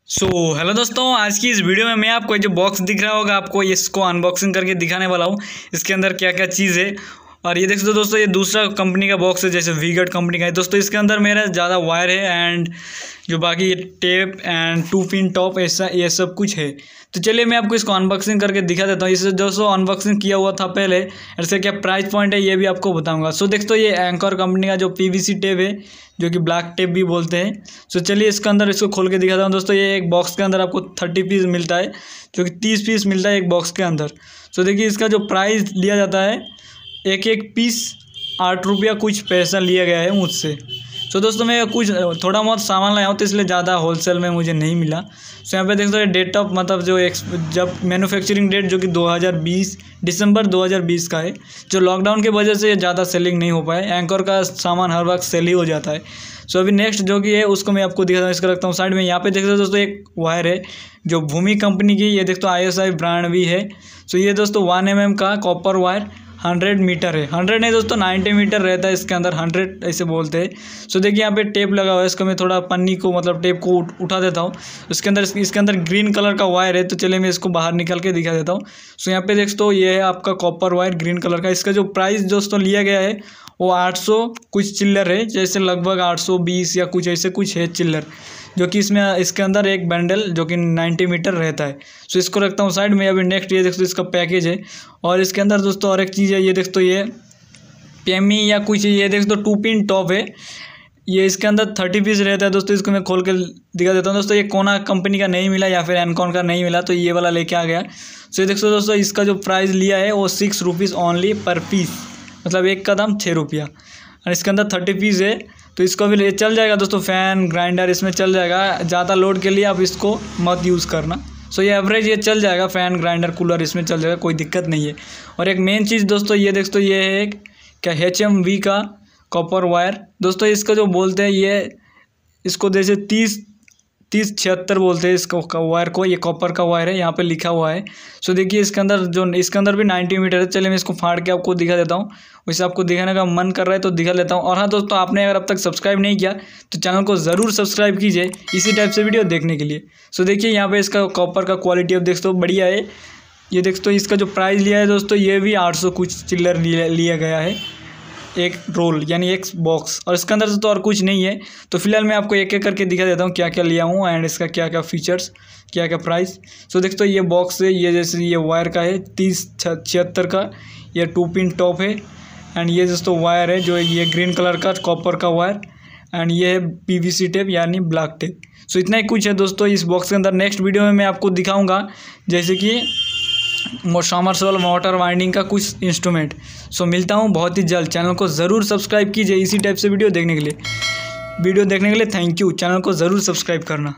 Hello दोस्तों, आज की इस वीडियो में मैं आपको जो बॉक्स दिख रहा होगा आपको इसको अनबॉक्सिंग करके दिखाने वाला हूँ। इसके अंदर क्या क्या चीज़ है। और ये देख सकते हो दोस्तों, ये दूसरा कंपनी का बॉक्स है, जैसे वीगट कंपनी का है दोस्तों। इसके अंदर मेरा ज़्यादा वायर है एंड जो बाकी ये टेप एंड 2 पिन टॉप ऐसा ये सब कुछ है। तो चलिए मैं आपको इसको अनबॉक्सिंग करके दिखा देता हूँ। इसे दोस्तों अनबॉक्सिंग किया हुआ था पहले, इसका क्या प्राइस पॉइंट है ये भी आपको बताऊँगा। सो देखो ये एंकर कंपनी का जो PVC टेप है, जो कि ब्लैक टेप भी बोलते हैं। सो चलिए इसके अंदर इसको खोल के दिखाता हूँ दोस्तों। ये एक बॉक्स के अंदर आपको 30 पीस मिलता है, जो कि 30 पीस मिलता है एक बॉक्स के अंदर। सो देखिए इसका जो प्राइस लिया जाता है, एक एक पीस 8 रुपया कुछ पैसा लिया गया है मुझसे। सो दोस्तों मैं कुछ थोड़ा बहुत सामान लाया हूँ, तो इसलिए ज़्यादा होलसेल में मुझे नहीं मिला। सो यहाँ पे देख सकते हो डेट ऑफ मतलब जो जब मैन्युफैक्चरिंग डेट जो कि 2020 दिसंबर 2020 का है। जो लॉकडाउन की वजह से ये ज़्यादा सेलिंग नहीं हो पाए। एंकर का सामान हर वक्त सेल ही हो जाता है। सो अभी नेक्स्ट जो कि है उसको मैं आपको दिखाता हूँ। इसका रखता हूँ साइड में। यहाँ पे देख सकते हो दोस्तों एक वायर है जो भूमि कंपनी की, ये देखते हो ISI ब्रांड भी है। सो ये दोस्तों 1 mm का कॉपर वायर 100 मीटर है। 100 नहीं दोस्तों, 90 मीटर रहता है इसके अंदर, 100 ऐसे बोलते हैं। सो देखिए यहाँ पे टेप लगा हुआ है। इसको मैं थोड़ा पन्नी को मतलब टेप को उठा देता हूँ। इसके अंदर ग्रीन कलर का वायर है, तो चलिए मैं इसको बाहर निकाल के दिखा देता हूँ। सो यहाँ पे देख तो ये है आपका कॉपर वायर ग्रीन कलर का। इसका जो प्राइस दोस्तों लिया गया है वो 800 कुछ चिल्लर है, जैसे लगभग 820 या कुछ ऐसे कुछ है चिल्लर, जो कि इसके अंदर एक बंडल जो कि 90 मीटर रहता है। सो इसको रखता हूँ साइड में। अभी नेक्स्ट ये देखो इसका पैकेज है, और इसके अंदर दोस्तों और एक चीज़ है। ये देखो ये पेमी या कुछ ये देखो 2 पिन टॉप है। ये इसके अंदर 30 पीस रहता है दोस्तों। इसको मैं खोल के दिखा देता हूँ दोस्तों। ये कोना कंपनी का नहीं मिला या फिर एनकॉन का नहीं मिला, तो ये वाला लेके आ गया। सो ये देखो दोस्तों, इसका जो प्राइस लिया है वो 6 रुपीज़ ओनली पर पीस, मतलब एक का दाम 6 रुपया। और इसके अंदर 30 पीस है, तो इसको भी चल जाएगा दोस्तों। फ़ैन ग्राइंडर इसमें चल जाएगा। ज़्यादा लोड के लिए आप इसको मत यूज़ करना। सो ये एवरेज ये चल जाएगा। फ़ैन ग्राइंडर कूलर इसमें चल जाएगा, कोई दिक्कत नहीं है। और एक मेन चीज़ दोस्तों ये देखो, ये है एक क्या HMV का कॉपर वायर दोस्तों। इसका जो बोलते हैं ये इसको जैसे 3076 बोलते हैं इसको वायर को। ये कॉपर का वायर है, यहाँ पे लिखा हुआ है। सो देखिए इसके अंदर भी 90 मीटर है। चलिए मैं इसको फाड़ के आपको दिखा देता हूँ। वैसे आपको दिखाने का मन कर रहा है तो दिखा लेता हूँ। और हाँ दोस्तों, आपने अगर अब तक सब्सक्राइब नहीं किया तो चैनल को ज़रूर सब्सक्राइब कीजिए इसी टाइप से वीडियो देखने के लिए। सो देखिए यहाँ पे इसका कॉपर का क्वालिटी अब देखते हो बढ़िया है। ये देखते हो इसका जो प्राइस लिया है दोस्तों, ये भी 800 कुछ चिल्लर लिया गया है एक रोल, यानी एक बॉक्स। और इसके अंदर तो और कुछ नहीं है। तो फिलहाल मैं आपको एक एक करके दिखा देता हूँ क्या क्या लिया हूँ एंड इसका क्या क्या फीचर्स, क्या क्या प्राइस। सो देखते हो ये बॉक्स है, ये जैसे ये वायर का है 3076 का, ये 2 पिन टॉप है। एंड ये दोस्तों वायर है जो ये ग्रीन कलर का कॉपर का वायर, एंड ये है PVC टेप यानी ब्लैक टेप। सो इतना ही कुछ है दोस्तों इस बॉक्स के अंदर। नेक्स्ट वीडियो में मैं आपको दिखाऊँगा जैसे कि समरसेबल मोटर वाइंडिंग का कुछ इंस्ट्रूमेंट। सो मिलता हूँ बहुत ही जल्द। चैनल को ज़रूर सब्सक्राइब कीजिए इसी टाइप से वीडियो देखने के लिए। Thank you. चैनल को ज़रूर सब्सक्राइब करना।